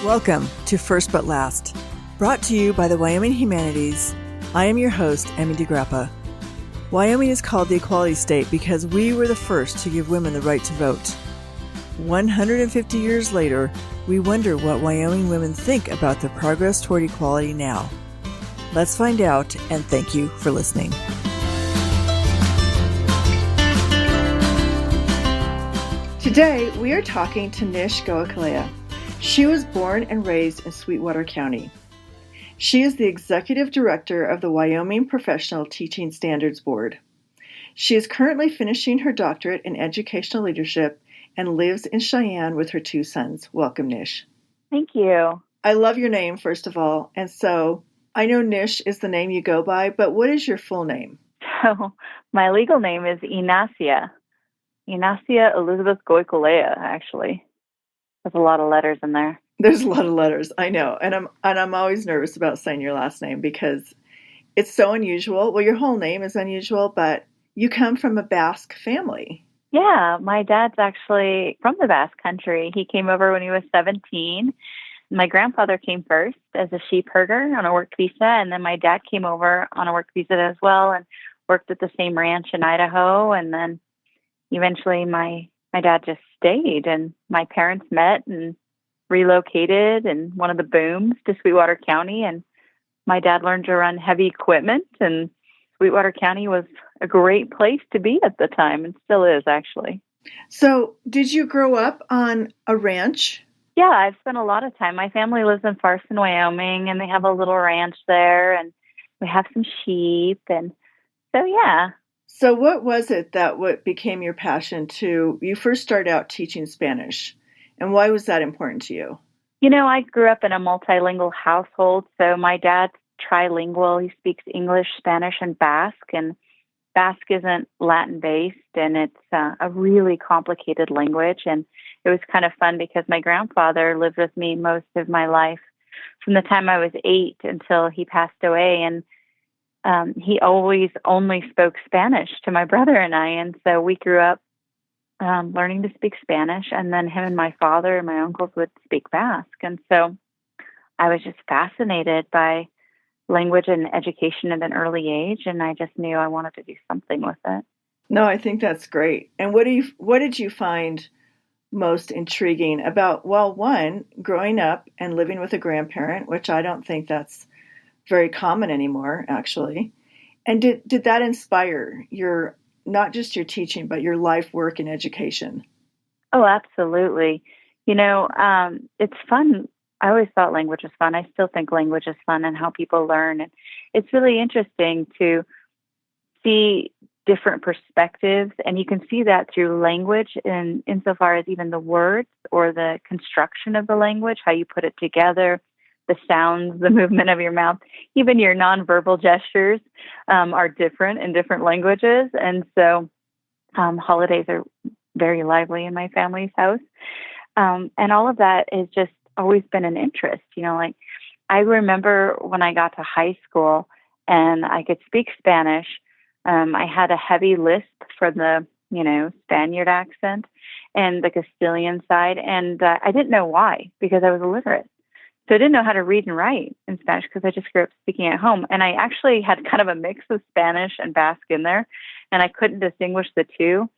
Welcome to First But Last, brought to you by the Wyoming Humanities. I am your host, Emmy DeGrappa. Wyoming is called the Equality State because we were the first to give women the right to vote. 150 years later, we wonder what Wyoming women think about the progress toward equality now. Let's find out, and thank you for listening. Today, we are talking to Nish Goicolea. She was born and raised in Sweetwater County. She is the executive director of the Wyoming Professional Teaching Standards Board. She is currently finishing her doctorate in educational leadership and lives in Cheyenne with her two sons. Welcome, Nish. Thank you. I love your name, first of all. And so I know Nish is the name you go by, but what is your full name? So my legal name is Ignacia Elizabeth Goicolea, actually. There's a lot of letters in there. There's a lot of letters, I know. And I'm always nervous about saying your last name because it's so unusual. Well, your whole name is unusual, but you come from a Basque family. Yeah, my dad's actually from the Basque Country. He came over when he was 17. My grandfather came first as a sheep herder on a work visa, and then my dad came over on a work visa as well and worked at the same ranch in Idaho. And then eventually my dad just stayed, and my parents met and relocated in one of the booms to Sweetwater County, and my dad learned to run heavy equipment, and Sweetwater County was a great place to be at the time, and still is, actually. So did you grow up on a ranch? Yeah, I've spent a lot of time. My family lives in Farson, Wyoming, and they have a little ranch there, and we have some sheep, and so, yeah. So what was it that what became your passion you first started out teaching Spanish? And why was that important to you? You know, I grew up in a multilingual household. So my dad's trilingual. He speaks English, Spanish, and Basque. And Basque isn't Latin-based, and it's a really complicated language. And it was kind of fun because my grandfather lived with me most of my life from the time I was 8 until he passed away. And he always only spoke Spanish to my brother and I. And so we grew up learning to speak Spanish, and then him and my father and my uncles would speak Basque. And so I was just fascinated by language and education at an early age, and I just knew I wanted to do something with it. No, I think that's great. And what did you find most intriguing about, well, one, growing up and living with a grandparent, which I don't think that's very common anymore, actually. And did that inspire not just your teaching, but your life work in education? Oh, absolutely. You know, it's fun. I always thought language was fun. I still think language is fun and how people learn. And it's really interesting to see different perspectives. And you can see that through language insofar as even the words or the construction of the language, how you put it together, the sounds, the movement of your mouth, even your nonverbal gestures are different in different languages. And so holidays are very lively in my family's house. And all of that has just always been an interest. You know, like I remember when I got to high school and I could speak Spanish, I had a heavy lisp for the, Spaniard accent and the Castilian side. And I didn't know why, because I was illiterate. So I didn't know how to read and write in Spanish because I just grew up speaking at home. And I actually had kind of a mix of Spanish and Basque in there, and I couldn't distinguish the two.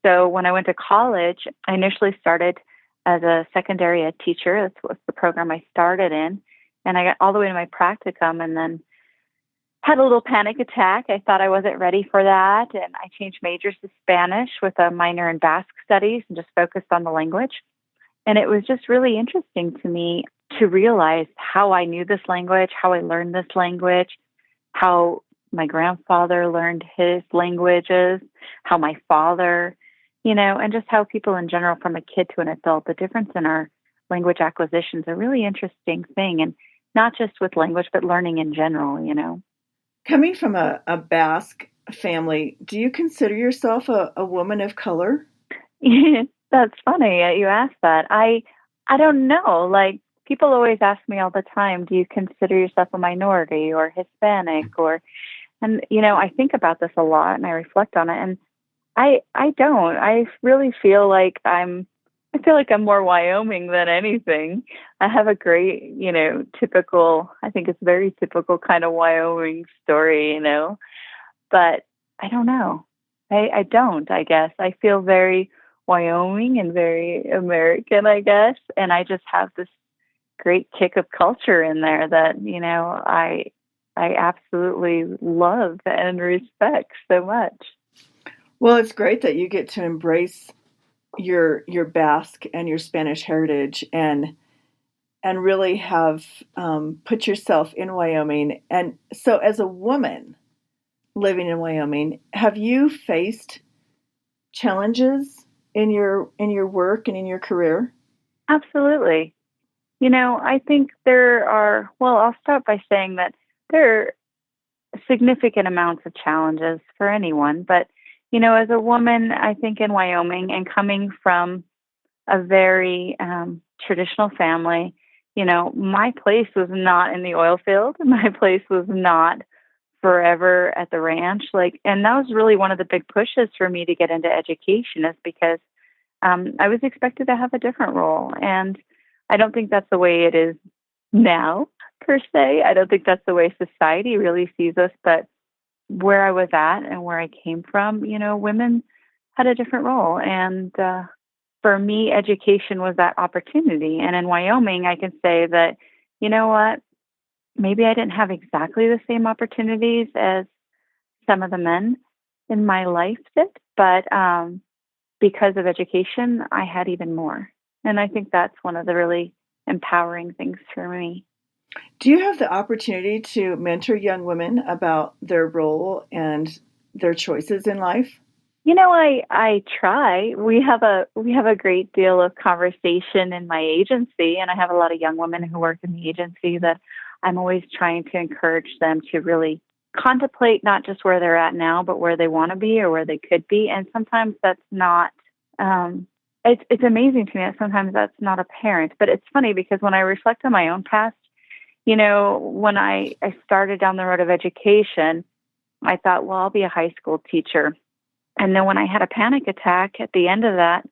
So when I went to college, I initially started as a secondary ed teacher. That's what the program I started in. And I got all the way to my practicum and then had a little panic attack. I thought I wasn't ready for that. And I changed majors to Spanish with a minor in Basque studies and just focused on the language. And it was just really interesting to me to realize how I knew this language, how I learned this language, how my grandfather learned his languages, how my father, and just how people in general, from a kid to an adult, the difference in our language acquisition is a really interesting thing. And not just with language, but learning in general, Coming from a Basque family, do you consider yourself a woman of color? That's funny you asked that. I don't know. Like, people always ask me all the time, do you consider yourself a minority or Hispanic and I think about this a lot and I reflect on it, and I don't. I really feel like I'm I feel like I'm more Wyoming than anything. I have a great, typical, I think it's very typical kind of Wyoming story, but I don't know. I don't, I guess. I feel very Wyoming and very American, I guess. And I just have this great kick of culture in there that, I absolutely love and respect so much. Well, it's great that you get to embrace your Basque and your Spanish heritage and really have put yourself in Wyoming. And so, as a woman living in Wyoming, have you faced challenges in your work and in your career? Absolutely. I think there are, well, I'll start by saying that there are significant amounts of challenges for anyone. But, as a woman, I think in Wyoming and coming from a very traditional family, my place was not in the oil field. My place was not forever at the ranch. And that was really one of the big pushes for me to get into education, is because I was expected to have a different role. And I don't think that's the way it is now, per se. I don't think that's the way society really sees us. But where I was at and where I came from, women had a different role. And for me, education was that opportunity. And in Wyoming, I can say that, you know what, maybe I didn't have exactly the same opportunities as some of the men in my life did, but because of education, I had even more. And I think that's one of the really empowering things for me. Do you have the opportunity to mentor young women about their role and their choices in life? I try. We have a great deal of conversation in my agency, and I have a lot of young women who work in the agency that I'm always trying to encourage them to really contemplate not just where they're at now, but where they want to be or where they could be. And sometimes that's not. It's amazing to me that sometimes that's not apparent. But it's funny because when I reflect on my own past, when I started down the road of education, I thought, well, I'll be a high school teacher. And then when I had a panic attack at the end of that,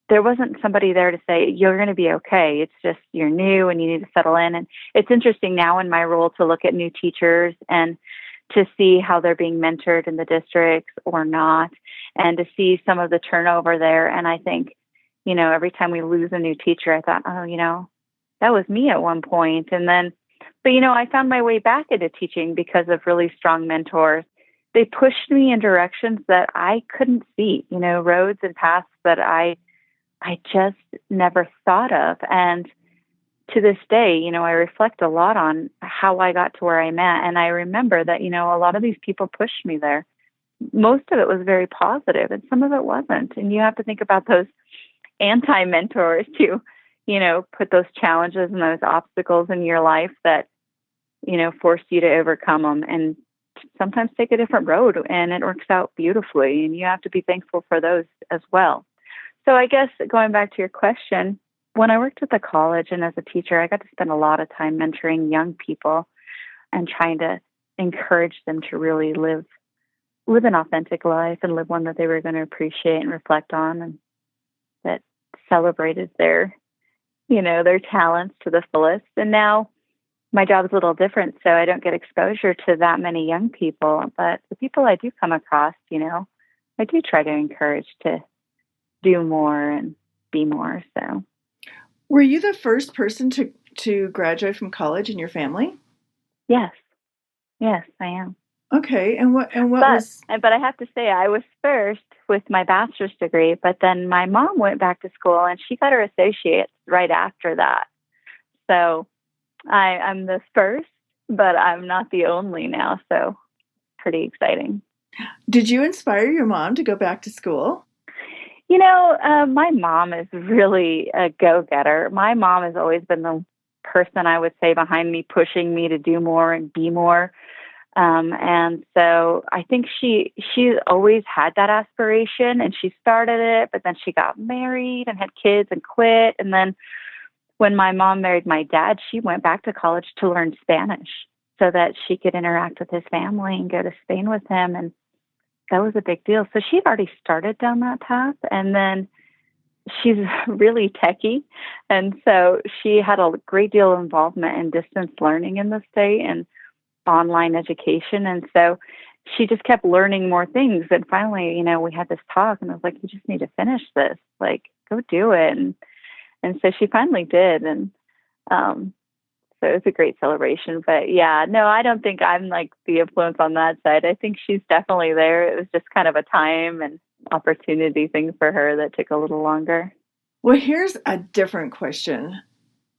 there wasn't somebody there to say, you're going to be okay. It's just you're new and you need to settle in. And it's interesting now in my role to look at new teachers and to see how they're being mentored in the districts or not, and to see some of the turnover there. And I think, every time we lose a new teacher, I thought, oh, that was me at one point. And then, but, I found my way back into teaching because of really strong mentors. They pushed me in directions that I couldn't see, roads and paths that I just never thought of. And to this day, I reflect a lot on how I got to where I'm at. And I remember that, a lot of these people pushed me there. Most of it was very positive and some of it wasn't. And you have to think about those anti-mentors to, put those challenges and those obstacles in your life that, force you to overcome them and sometimes take a different road, and it works out beautifully. And you have to be thankful for those as well. So I guess going back to your question, when I worked at the college and as a teacher, I got to spend a lot of time mentoring young people and trying to encourage them to really live an authentic life and live one that they were going to appreciate and reflect on, and that celebrated their talents to the fullest. And now my job is a little different, so I don't get exposure to that many young people. But the people I do come across, I do try to encourage to do more and be more. So, were you the first person to graduate from college in your family? Yes, I am. Okay, and what But I have to say, I was first with my bachelor's degree. But then my mom went back to school and she got her associate's right after that. So I'm the first, but I'm not the only now. So pretty exciting. Did you inspire your mom to go back to school? My mom is really a go-getter. My mom has always been the person, I would say, behind me, pushing me to do more and be more. And so I think she always had that aspiration, and she started it, but then she got married and had kids and quit. And then when my mom married my dad, she went back to college to learn Spanish so that she could interact with his family and go to Spain with him. And that was a big deal. So she'd already started down that path. And then she's really techie. And so she had a great deal of involvement in distance learning in the state and online education. And so she just kept learning more things. And finally, we had this talk and I was like, you just need to finish this. Like, go do it. And so she finally did. And so it was a great celebration. But yeah, no, I don't think I'm like the influence on that side. I think she's definitely there. It was just kind of a time and opportunity thing for her that took a little longer. Well, here's a different question.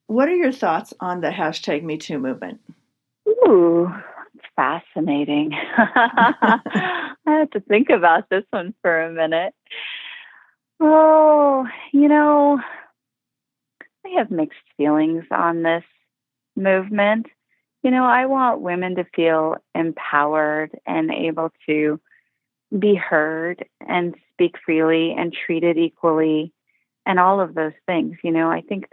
What are your thoughts on the hashtag #MeToo movement? Ooh, it's fascinating. I have to think about this one for a minute. Oh, I have mixed feelings on this movement. I want women to feel empowered and able to be heard and speak freely and treated equally and all of those things. I think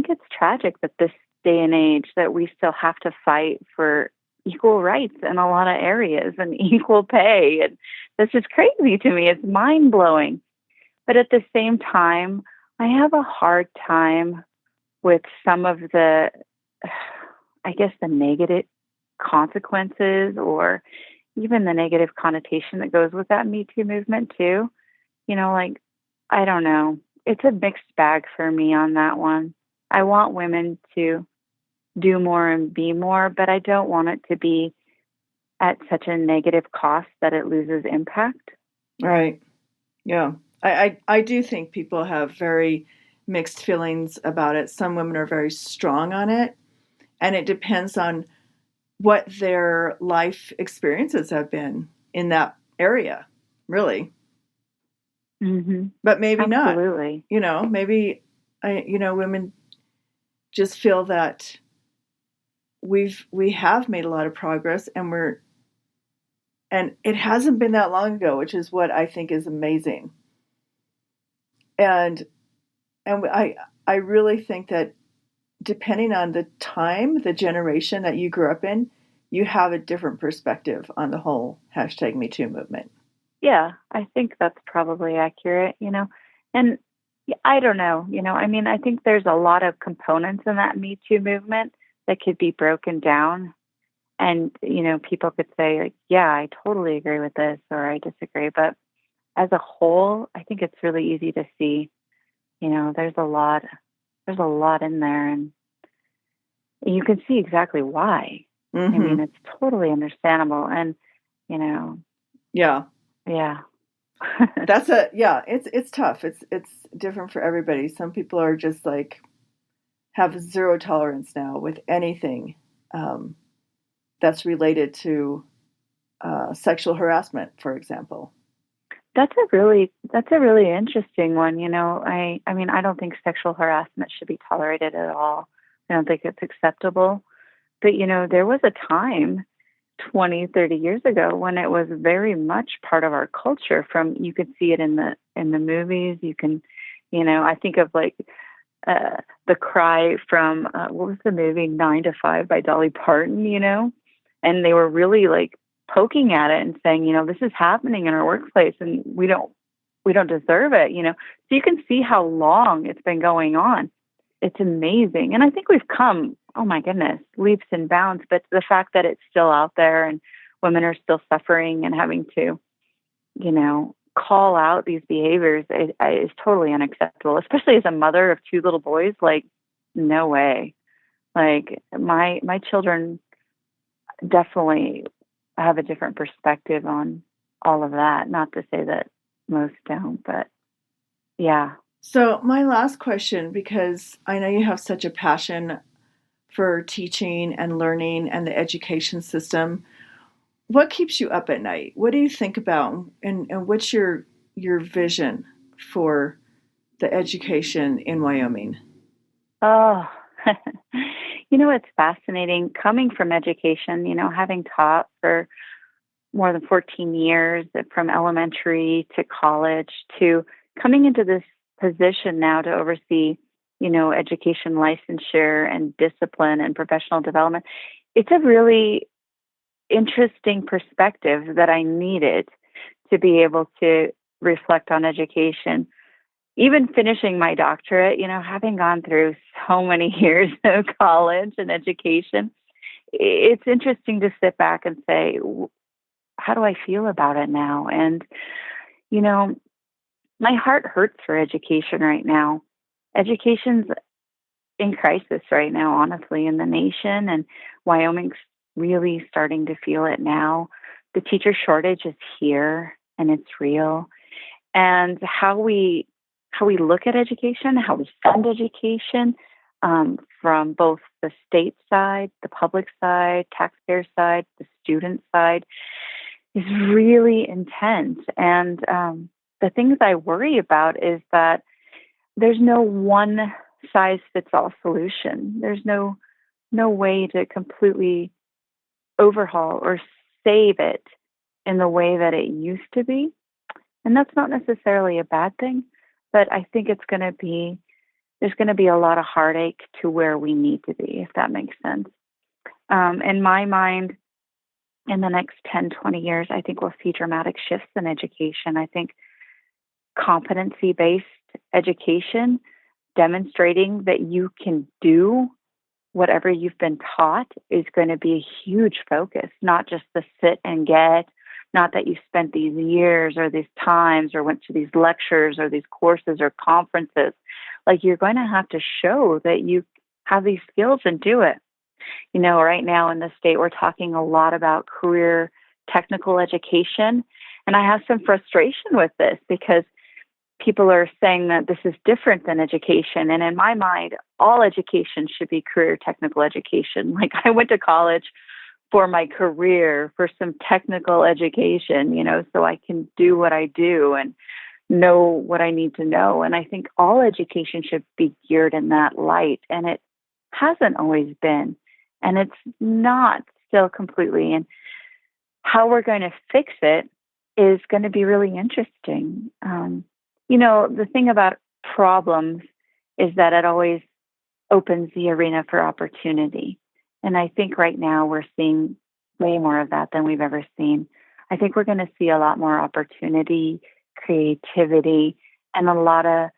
it's tragic that this day and age that we still have to fight for equal rights in a lot of areas and equal pay. And that's just crazy to me. It's mind blowing. But at the same time, I have a hard time with some of the, I guess, the negative consequences or even the negative connotation that goes with that Me Too movement too. Like, I don't know. It's a mixed bag for me on that one. I want women to do more and be more, but I don't want it to be at such a negative cost that it loses impact. Right. Yeah. I do think people have very mixed feelings about it. Some women are very strong on it, and it depends on what their life experiences have been in that area, really. Mm-hmm. But maybe Absolutely. not. Maybe women just feel that we have made a lot of progress, and it hasn't been that long ago, which is what I think is amazing. And I really think that depending on the time, the generation that you grew up in, you have a different perspective on the whole hashtag Me Too movement. Yeah, I think that's probably accurate, and I don't know, I think there's a lot of components in that Me Too movement that could be broken down. And, people could say, like, yeah, I totally agree with this or I disagree. But as a whole, I think it's really easy to see, there's a lot in there. And you can see exactly why. Mm-hmm. It's totally understandable. And, Yeah. Yeah. It's tough. It's different for everybody. Some people are just like, have zero tolerance now with anything that's related to sexual harassment, for example. That's a really interesting one. I don't think sexual harassment should be tolerated at all. I don't think it's acceptable. But, there was a time 20, 30 years ago when it was very much part of our culture. You could see it in the movies. You can, I think of like the cry from, what was the movie, 9 to 5 by Dolly Parton, and they were really like poking at it and saying, this is happening in our workplace and we don't deserve it, So you can see how long it's been going on. It's amazing. And I think we've come, oh my goodness, leaps and bounds, but the fact that it's still out there and women are still suffering and having to, call out these behaviors is totally unacceptable, especially as a mother of 2 little boys. Like, no way. Like my children definitely have a different perspective on all of that. Not to say that most don't, but yeah. So my last question, because I know you have such a passion for teaching and learning and the education system, what keeps you up at night? What do you think about, and what's your vision for the education in Wyoming? Oh, it's fascinating coming from education, having taught for more than 14 years from elementary to college to coming into this position now to oversee, education licensure and discipline and professional development. It's a really interesting perspective that I needed to be able to reflect on education. even finishing my doctorate, having gone through so many years of college and education, it's interesting to sit back and say, how do I feel about it now? And, my heart hurts for education right now. Education's in crisis right now, honestly, in the nation, and Wyoming's really starting to feel it now. The teacher shortage is here, and it's real. And how we look at education, how we fund education, from both the state side, the public side, taxpayer side, the student side, is really intense. And the things I worry about is that there's no one size fits all solution. There's no way to completely overhaul or save it in the way that it used to be. And that's not necessarily a bad thing, but I think there's going to be a lot of heartache to where we need to be, if that makes sense. In my mind, in the next 10, 20 years, I think we'll see dramatic shifts in education. I think competency-based education, demonstrating that you can do whatever you've been taught, is going to be a huge focus, not just the sit and get, not that you spent these years or these times or went to these lectures or these courses or conferences. Like, you're going to have to show that you have these skills and do it. Right now in the state, we're talking a lot about career technical education. And I have some frustration with this because people are saying that this is different than education. And in my mind, all education should be career technical education. Like, I went to college for my career, for some technical education, so I can do what I do and know what I need to know. And I think all education should be geared in that light. And it hasn't always been. And it's not still completely. And how we're going to fix it is going to be really interesting. The thing about problems is that it always opens the arena for opportunity. And I think right now we're seeing way more of that than we've ever seen. I think we're going to see a lot more opportunity, creativity, and a lot of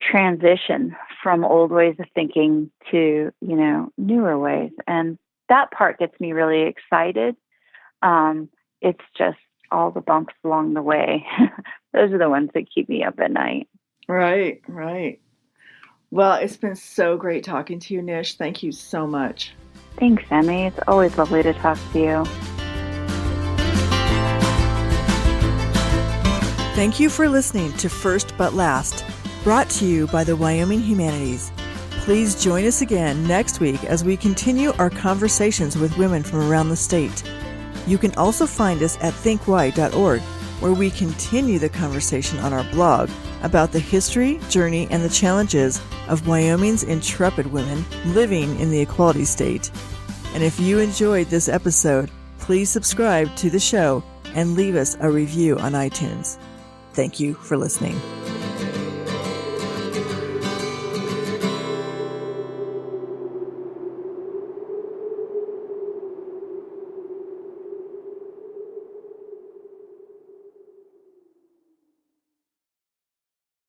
transition from old ways of thinking to, newer ways. And that part gets me really excited. It's just all the bumps along the way. Those are the ones that keep me up at night. Right. Well, it's been so great talking to you, Nish. Thank you so much. Thanks, Emmy. It's always lovely to talk to you. Thank you for listening to First But Last, brought to you by the Wyoming Humanities. Please join us again next week as we continue our conversations with women from around the state. You can also find us at thinkwy.org, where we continue the conversation on our blog about the history, journey, and the challenges of Wyoming's intrepid women living in the equality state. And if you enjoyed this episode, please subscribe to the show and leave us a review on iTunes. Thank you for listening.